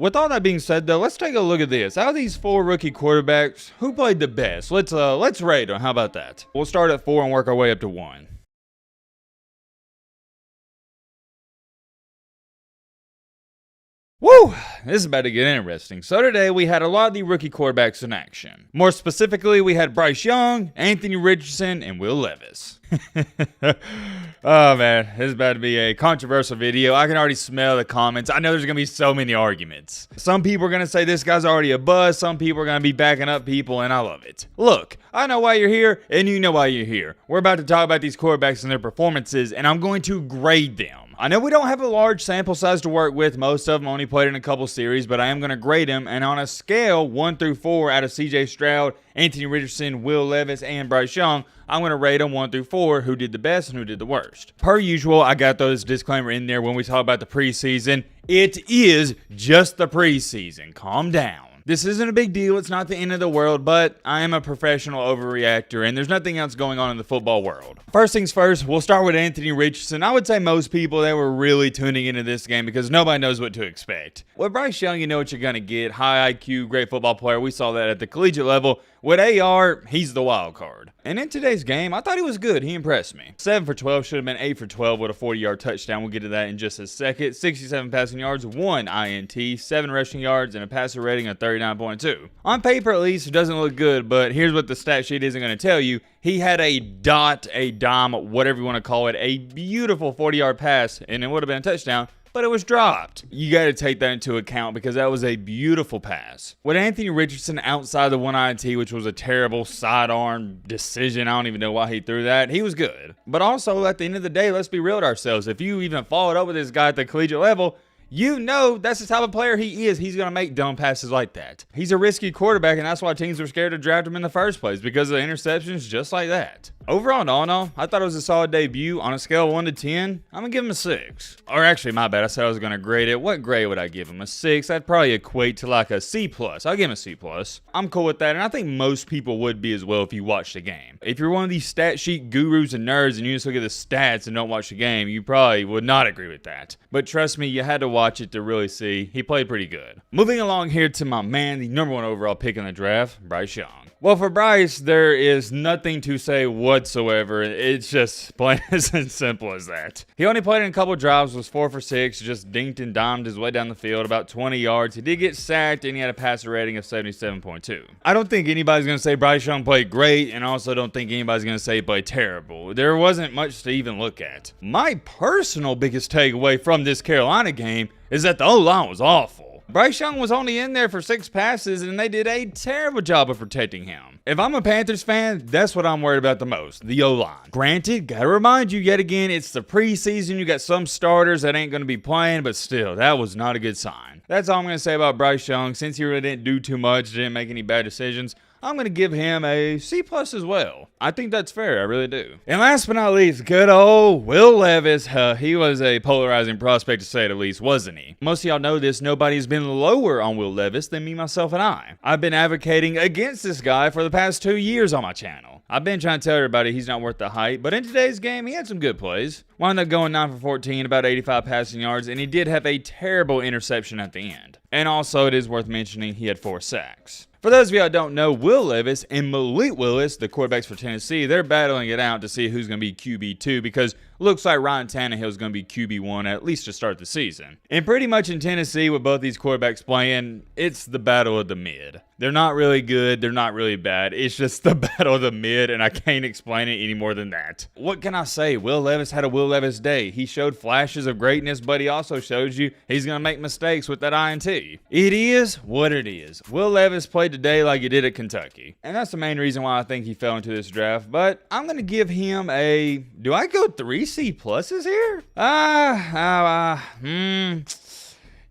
With all that being said, though, let's take a look at this. Out of these 4 rookie quarterbacks, who played the best? Let's rate them. How about that? We'll start at 4 and work our way up to 1. Woo! This is about to get interesting. So today we had a lot of the rookie quarterbacks in action. More specifically, we had Bryce Young, Anthony Richardson, and Will Levis. Oh man, this is about to be a controversial video. I can already smell the comments. I know there's going to be so many arguments. Some people are going to say this guy's already a bust. Some people are going to be backing up people, and I love it. Look, I know why you're here, and you know why you're here. We're about to talk about these quarterbacks and their performances, and I'm going to grade them. I know we don't have a large sample size to work with. Most of them only played in a couple series, but I am going to grade them. And on a scale 1 through 4 out of CJ Stroud, Anthony Richardson, Will Levis, and Bryce Young, I'm going to rate them 1 through 4, who did the best and who did the worst. Per usual, I got those disclaimer in there when we talk about the preseason. It is just the preseason. Calm down. This isn't a big deal. It's not the end of the world, but I am a professional overreactor, and there's nothing else going on in the football world. First things first, we'll start with Anthony Richardson. I would say most people, they were really tuning into this game because nobody knows what to expect. With Bryce Young, you know what you're going to get. High IQ, great football player. We saw that at the collegiate level. With AR, he's the wild card. And in today's game, I thought he was good. He impressed me. 7 for 12, should have been 8 for 12 with a 40-yard touchdown. We'll get to that in just a second. 67 passing yards, 1 INT, 7 rushing yards, and a passer rating of 39.2. On paper, at least, it doesn't look good, but here's what the stat sheet isn't going to tell you. He had a dime, whatever you want to call it, a beautiful 40-yard pass, and it would have been a touchdown, but it was dropped. You got to take that into account because that was a beautiful pass. With Anthony Richardson outside the 1 INT, which was a terrible sidearm decision, I don't even know why he threw that, he was good. But also, at the end of the day, let's be real with ourselves. If you even followed up with this guy at the collegiate level, you know that's the type of player he is. He's going to make dumb passes like that. He's a risky quarterback, and that's why teams were scared to draft him in the first place, because of the interceptions just like that. Overall, all in all, I thought it was a solid debut. On a scale of 1 to 10, I'm going to give him a 6. Or actually, my bad, I said I was going to grade it. What grade would I give him? A 6? That'd probably equate to like a C+. I'll give him a C+. I'm cool with that, and I think most people would be as well if you watched the game. If you're one of these stat sheet gurus and nerds and you just look at the stats and don't watch the game, you probably would not agree with that. But trust me, you had to watch it to really see. He played pretty good. Moving along here to my man, the number 1 overall pick in the draft, Bryce Young. Well, for Bryce, there is nothing to say whatsoever. It's just plain as simple as that. He only played in a couple drives, was 4 for 6, just dinked and dimed his way down the field about 20 yards. He did get sacked, and he had a passer rating of 77.2. I don't think anybody's going to say Bryce Young played great, and also don't think anybody's going to say he played terrible. There wasn't much to even look at. My personal biggest takeaway from this Carolina game is that the O-line was awful. Bryce Young was only in there for 6 passes, and they did a terrible job of protecting him. If I'm a Panthers fan, that's what I'm worried about the most, the O-line. Granted, gotta remind you yet again, it's the preseason. You got some starters that ain't gonna be playing, but still, that was not a good sign. That's all I'm gonna say about Bryce Young. Since he really didn't do too much, didn't make any bad decisions, I'm going to give him a C+ as well. I think that's fair. I really do. And last but not least, good old Will Levis. He was a polarizing prospect to say the least, wasn't he? Most of y'all know this. Nobody's been lower on Will Levis than me, myself, and I. I've been advocating against this guy for the past 2 years on my channel. I've been trying to tell everybody he's not worth the hype, but in today's game, he had some good plays. Wound up going 9 for 14, about 85 passing yards, and he did have a terrible interception at the end. And also, it is worth mentioning, he had 4 sacks. For those of you that don't know, Will Levis and Malik Willis, the quarterbacks for Tennessee, they're battling it out to see who's going to be QB2 because looks like Ryan Tannehill is going to be QB1 at least to start the season. And pretty much in Tennessee, with both these quarterbacks playing, it's the battle of the mid. They're not really good. They're not really bad. It's just the battle of the mid, and I can't explain it any more than that. What can I say? Will Levis had a Will Levis day. He showed flashes of greatness, but he also shows you he's going to make mistakes with that INT. It is what it is. Will Levis played today like he did at Kentucky. And that's the main reason why I think he fell into this draft. But I'm going to give him a... Do I go 3 C pluses here?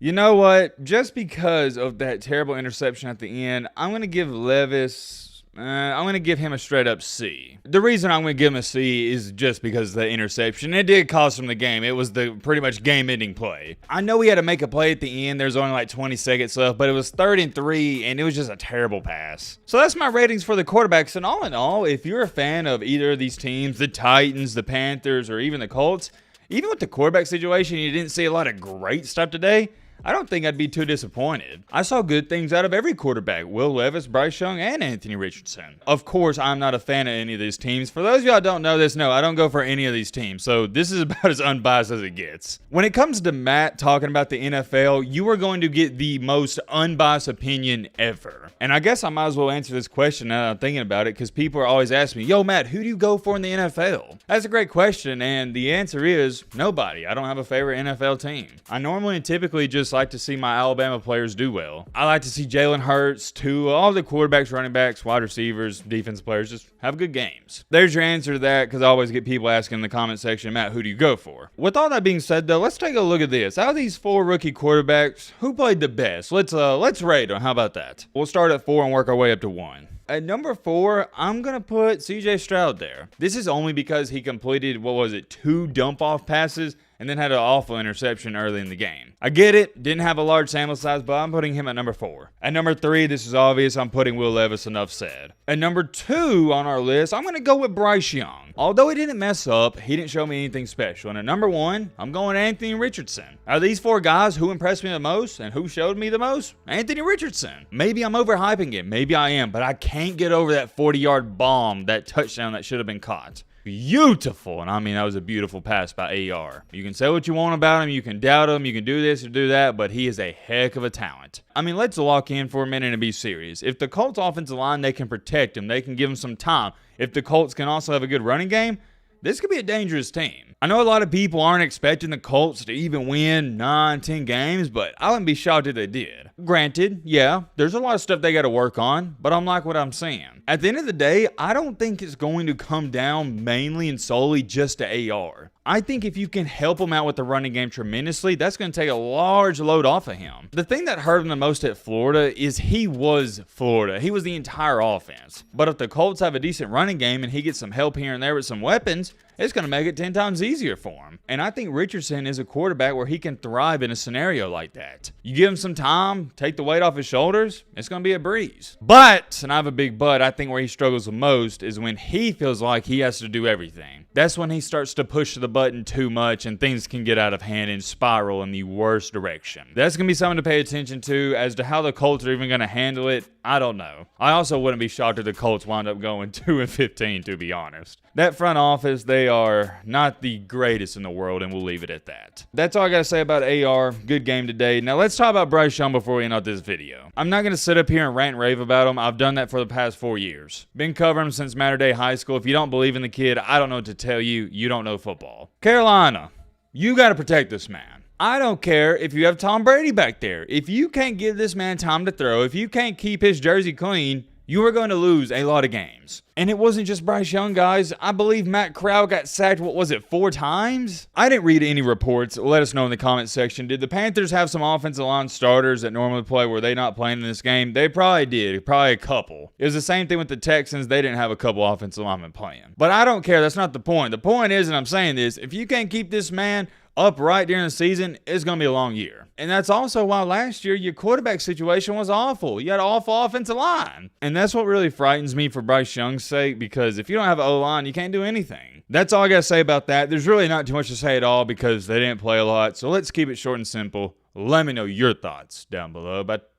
You know what? Just because of that terrible interception at the end, I'm going to give Levis... I'm going to give him a straight up C. The reason I'm going to give him a C is just because of the interception. It did cost him the game. It was the pretty much game-ending play. I know he had to make a play at the end. There's only like 20 seconds left, but it was 3rd and 3, and it was just a terrible pass. So that's my ratings for the quarterbacks. And all in all, if you're a fan of either of these teams, the Titans, the Panthers, or even the Colts, even with the quarterback situation, you didn't see a lot of great stuff today. I don't think I'd be too disappointed. I saw good things out of every quarterback: Will Levis, Bryce Young, and Anthony Richardson. Of course, I'm not a fan of any of these teams. For those of y'all who don't know this, no, I don't go for any of these teams, so this is about as unbiased as it gets. When it comes to Matt talking about the NFL, you are going to get the most unbiased opinion ever. And I guess I might as well answer this question now that I'm thinking about it, because people are always asking me, yo, Matt, who do you go for in the NFL? That's a great question, and the answer is nobody. I don't have a favorite NFL team. I normally and typically just like to see my Alabama players do well. I like to see Jalen Hurts, Tua, all the quarterbacks, running backs, wide receivers, defense players just have good games. There's your answer to that, because I always get people asking in the comment section, Matt, who do you go for? With all that being said, though, let's take a look at this. Out of these 4 rookie quarterbacks, who played the best? Let's rate them. How about that? We'll start at 4 and work our way up to 1. At number 4, I'm going to put CJ Stroud there. This is only because he completed, 2 dump-off passes and then had an awful interception early in the game. I get it, didn't have a large sample size, but I'm putting him at number 4. At number 3, this is obvious, I'm putting Will Levis, enough said. At number 2 on our list, I'm going to go with Bryce Young. Although he didn't mess up, he didn't show me anything special. And at number 1, I'm going Anthony Richardson. Out of these 4 guys, who impressed me the most and who showed me the most? Anthony Richardson. Maybe I'm overhyping it, maybe I am, but I can't get over that 40-yard bomb, that touchdown that should have been caught. Beautiful. And I mean, that was a beautiful pass by AR. You can say what you want about him, you can doubt him, you can do this or do that, but he is a heck of a talent. I mean, let's lock in for a minute and be serious. If the Colts offensive line, they can protect him, they can give him some time. If the Colts can also have a good running game, this could be a dangerous team. I know a lot of people aren't expecting the Colts to even win 9, 10 games, but I wouldn't be shocked if they did. Granted, yeah, there's a lot of stuff they got to work on, but I'm like what I'm saying. At the end of the day, I don't think it's going to come down mainly and solely just to AR. I think if you can help him out with the running game tremendously, that's going to take a large load off of him. The thing that hurt him the most at Florida is he was Florida. He was the entire offense. But if the Colts have a decent running game and he gets some help here and there with some weapons, it's going to make it 10 times easier for him. And I think Richardson is a quarterback where he can thrive in a scenario like that. You give him some time, take the weight off his shoulders, it's going to be a breeze. But, and I have a big but, I think where he struggles the most is when he feels like he has to do everything. That's when he starts to push the button too much and things can get out of hand and spiral in the worst direction. That's going to be something to pay attention to. As to how the Colts are even going to handle it, I don't know. I also wouldn't be shocked if the Colts wind up going 2-15, to be honest. That front office, they are not the greatest in the world, and we'll leave it at that. That's all I got to say about AR. Good game today. Now let's talk about Bryce Young before we end out this video. I'm not going to sit up here and rant and rave about him. I've done that for the past 4 years. Been covering him since Mater Day High School. If you don't believe in the kid, I don't know what to tell you. You don't know football. Carolina, you got to protect this man. I don't care if you have Tom Brady back there. If you can't give this man time to throw, if you can't keep his jersey clean, you are going to lose a lot of games. And it wasn't just Bryce Young, guys. I believe Matt Corral got sacked, 4 times? I didn't read any reports. Let us know in the comment section. Did the Panthers have some offensive line starters that normally play? Were they not playing in this game? They probably did. Probably a couple. It was the same thing with the Texans. They didn't have a couple offensive linemen playing. But I don't care. That's not the point. The point is, and I'm saying this, if you can't keep this man upright during the season, it's going to be a long year. And that's also why last year your quarterback situation was awful. You had an awful offensive line. And that's what really frightens me for Bryce Young's sake, because if you don't have an O-line, you can't do anything. That's all I got to say about that. There's really not too much to say at all because they didn't play a lot. So let's keep it short and simple. Let me know your thoughts down below. But,